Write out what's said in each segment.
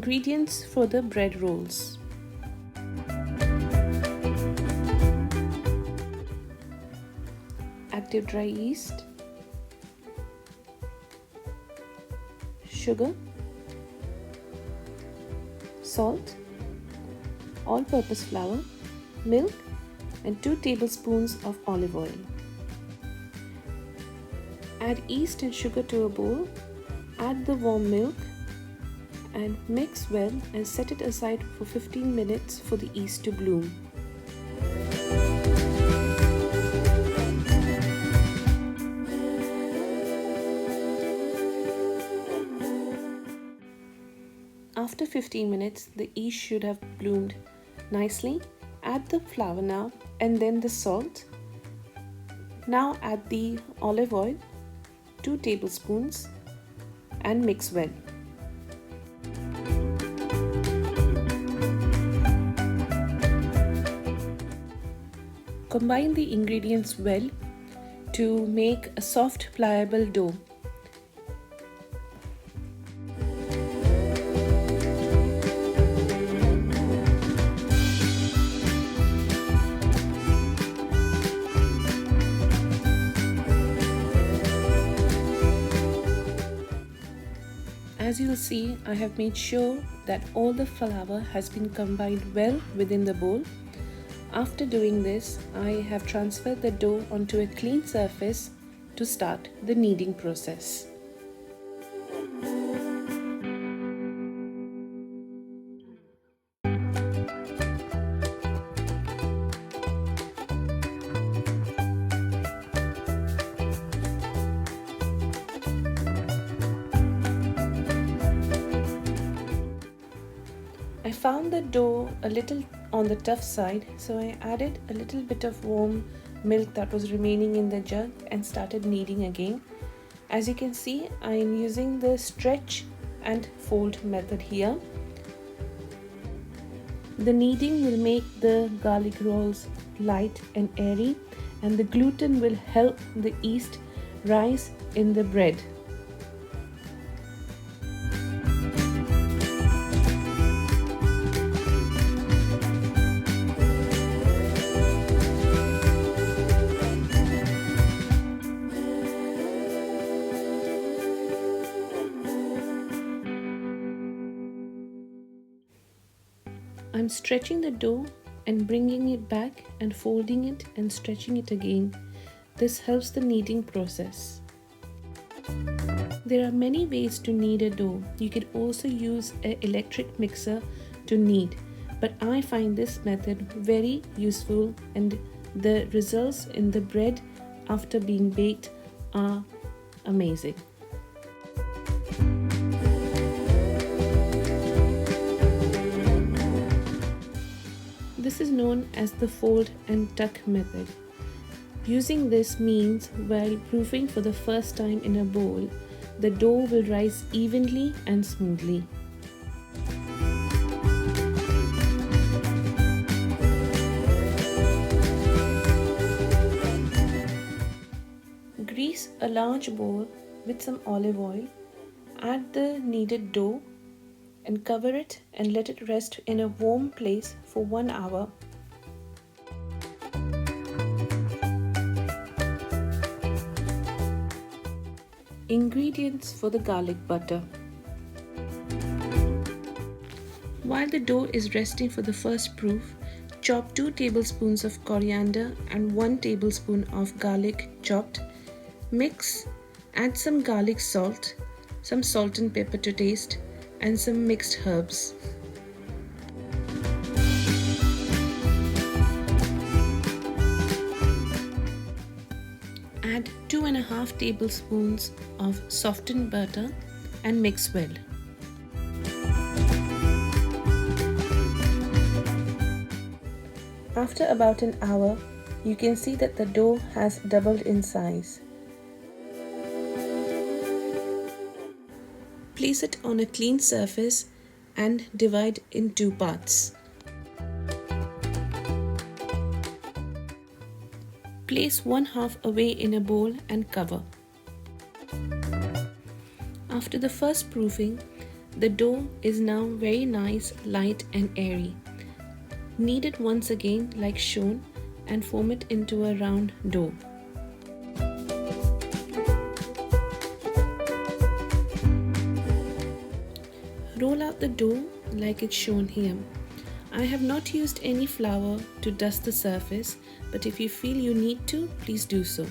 ingredients for the bread rolls. Active dry yeast, sugar, salt, all-purpose flour, milk and 2 tablespoons of olive oil. Add yeast and sugar to a bowl, add the warm milk and mix well and set it aside for 15 minutes for the yeast to bloom. After 15 minutes, the yeast should have bloomed nicely. Add the flour now and then the salt. Now add the olive oil, 2 tablespoons, and mix well. Combine the ingredients well to make a soft, pliable dough. As you'll see, I have made sure that all the flour has been combined well within the bowl. After doing this, I have transferred the dough onto a clean surface to start the kneading process. I found the dough a little on the tough side, so I added a little bit of warm milk that was remaining in the jug and started kneading again. As you can see, I am using the stretch and fold method here. The kneading will make the garlic rolls light and airy, and the gluten will help the yeast rise in the bread. I'm stretching the dough and bringing it back and folding it and stretching it again. This helps the kneading process. There are many ways to knead a dough. You can also use an electric mixer to knead, but I find this method very useful and the results in the bread after being baked are amazing. This is known as the fold and tuck method. Using this means while proofing for the first time in a bowl, the dough will rise evenly and smoothly. Grease a large bowl with some olive oil, add the kneaded dough and cover it and let it rest in a warm place for 1 hour. Ingredients for the garlic butter. While the dough is resting for the first proof, chop 2 tablespoons of coriander and 1 tablespoon of garlic chopped. Mix, add some garlic salt, some salt and pepper to taste, and some mixed herbs. Add 2.5 tablespoons of softened butter and mix well. After about an hour, you can see that the dough has doubled in size. Place it on a clean surface and divide in 2 parts. Place 1/2 away in a bowl and cover. After the first proofing, The dough is now very nice, light and airy. Knead it once again like shown and form it into a round dough. Roll out the dough like it's shown here. I have not used any flour to dust the surface, but if you feel you need to, please do so.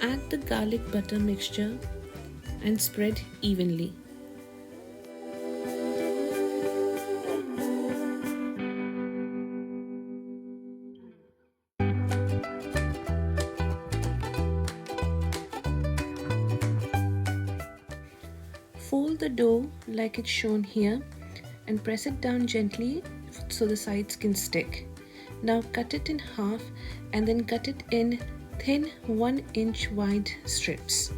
Add the garlic butter mixture and spread evenly. Fold the dough like it's shown here and press it down gently so the sides can stick. Now cut it in half and then cut it in thin 1-inch wide strips.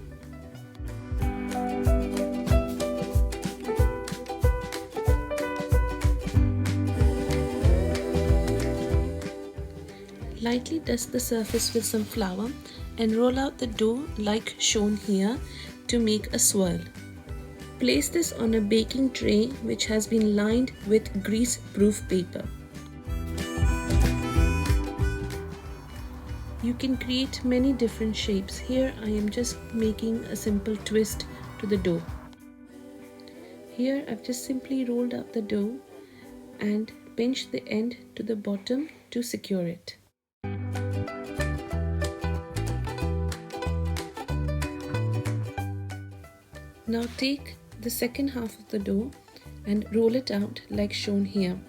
Lightly dust the surface with some flour and roll out the dough like shown here to make a swirl. Place this on a baking tray which has been lined with grease-proof paper. You can create many different shapes. Here I am just making a simple twist to the dough. Here I've just simply rolled up the dough and pinched the end to the bottom to secure it. Now take the second half of the dough and roll it out like shown here.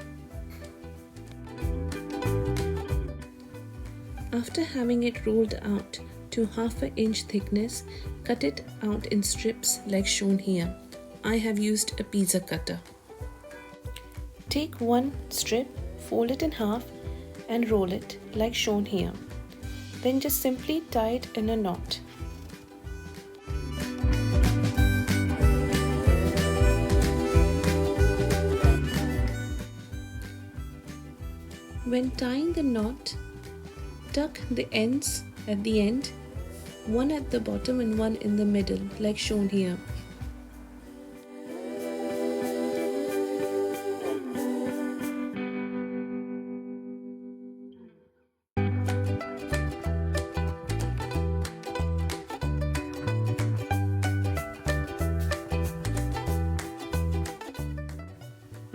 After having it rolled out to 1/2 inch thickness, cut it out in strips like shown here. I have used a pizza cutter. Take one strip, fold it in half and roll it like shown here. Then just simply tie it in a knot. When tying the knot, tuck the ends at the end, one at the bottom and one in the middle, like shown here.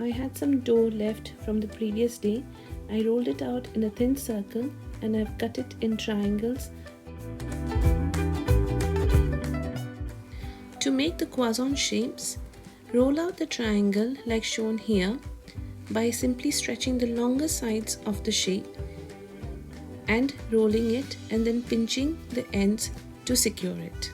I had some dough left from the previous day. I rolled it out in a thin circle and I've cut it in triangles. To make the croissant shapes, roll out the triangle like shown here by simply stretching the longer sides of the shape and rolling it and then pinching the ends to secure it.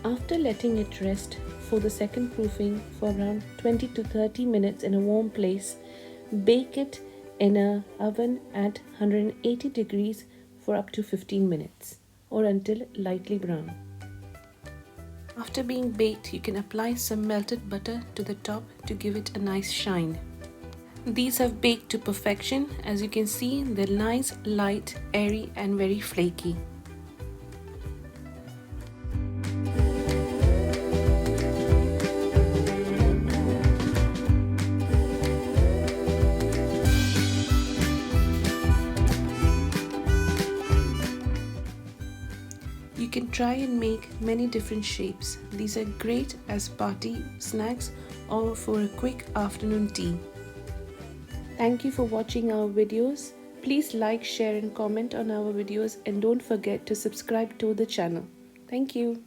After letting it rest for the second proofing for around 20 to 30 minutes in a warm place, bake it in an oven at 180 degrees for up to 15 minutes or until lightly brown. After being baked, you can apply some melted butter to the top to give it a nice shine. These have baked to perfection. As you can see, they're nice, light, airy and very flaky. You can try and make many different shapes. These are great as party snacks or for a quick afternoon tea. Thank you for watching our videos. Please like, share and comment on our videos and don't forget to subscribe to the channel. Thank you.